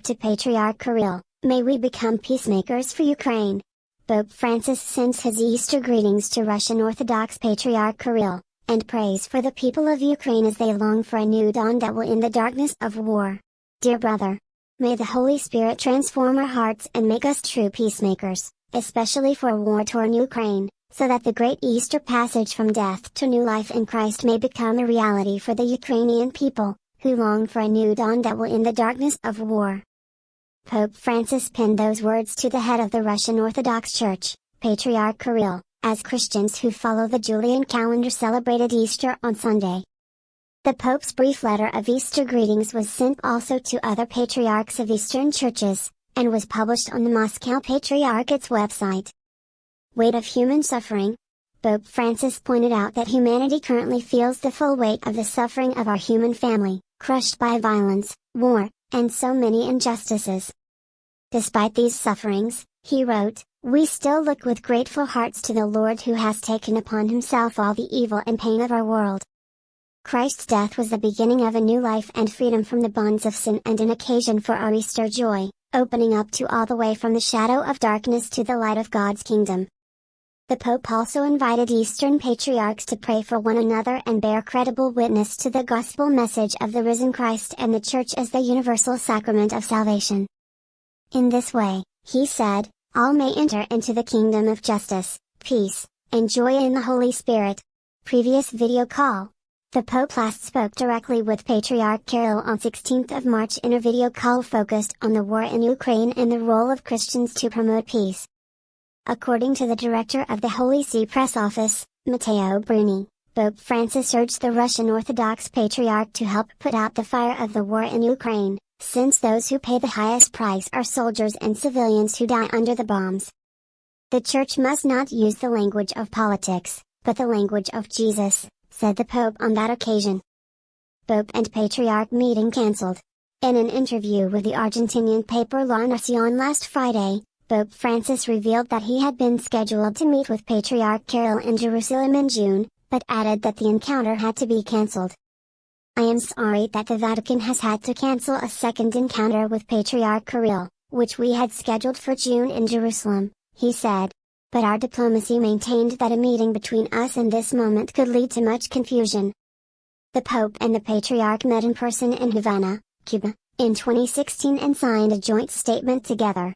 Pope to Patriarch Kirill, "May we become peacemakers for Ukraine." Pope Francis sends his Easter greetings to Russian Orthodox Patriarch Kirill, and prays for the people of Ukraine as they long for a new dawn that will end the darkness of war. Dear brother, may the Holy Spirit transform our hearts and make us true peacemakers, especially for a war-torn Ukraine, so that the great Easter passage from death to new life in Christ may become a reality for the Ukrainian people, who long for a new dawn that will end the darkness of war. Pope Francis penned those words to the head of the Russian Orthodox Church, Patriarch Kirill, as Christians who follow the Julian calendar celebrated Easter on Sunday. The Pope's brief letter of Easter greetings was sent also to other patriarchs of Eastern churches, and was published on the Moscow Patriarchate's website. Weight of human suffering. Pope Francis pointed out that humanity currently feels the full weight of the suffering of our human family, crushed by violence, war, and so many injustices. Despite these sufferings, he wrote, "We still look with grateful hearts to the Lord who has taken upon himself all the evil and pain of our world. Christ's death was the beginning of a new life and freedom from the bonds of sin and an occasion for our Easter joy, opening up to all the way from the shadow of darkness to the light of God's kingdom." The Pope also invited Eastern patriarchs to pray for one another and bear credible witness to the gospel message of the risen Christ and the Church as the universal sacrament of salvation. In this way, he said, all may enter into the kingdom of justice, peace, and joy in the Holy Spirit. Previous video call. The Pope last spoke directly with Patriarch Kirill on 16th of March in a video call focused on the war in Ukraine and the role of Christians to promote peace. According to the director of the Holy See Press Office, Matteo Bruni, Pope Francis urged the Russian Orthodox Patriarch to help put out the fire of the war in Ukraine, since those who pay the highest price are soldiers and civilians who die under the bombs. The Church must not use the language of politics, but the language of Jesus, said the Pope on that occasion. Pope and Patriarch meeting cancelled. In an interview with the Argentinian paper La Nación last Friday, Pope Francis revealed that he had been scheduled to meet with Patriarch Kirill in Jerusalem in June, but added that the encounter had to be cancelled. "I am sorry that the Vatican has had to cancel a second encounter with Patriarch Kirill, which we had scheduled for June in Jerusalem," he said. "But our diplomacy maintained that a meeting between us in this moment could lead to much confusion." The Pope and the Patriarch met in person in Havana, Cuba, in 2016 and signed a joint statement together.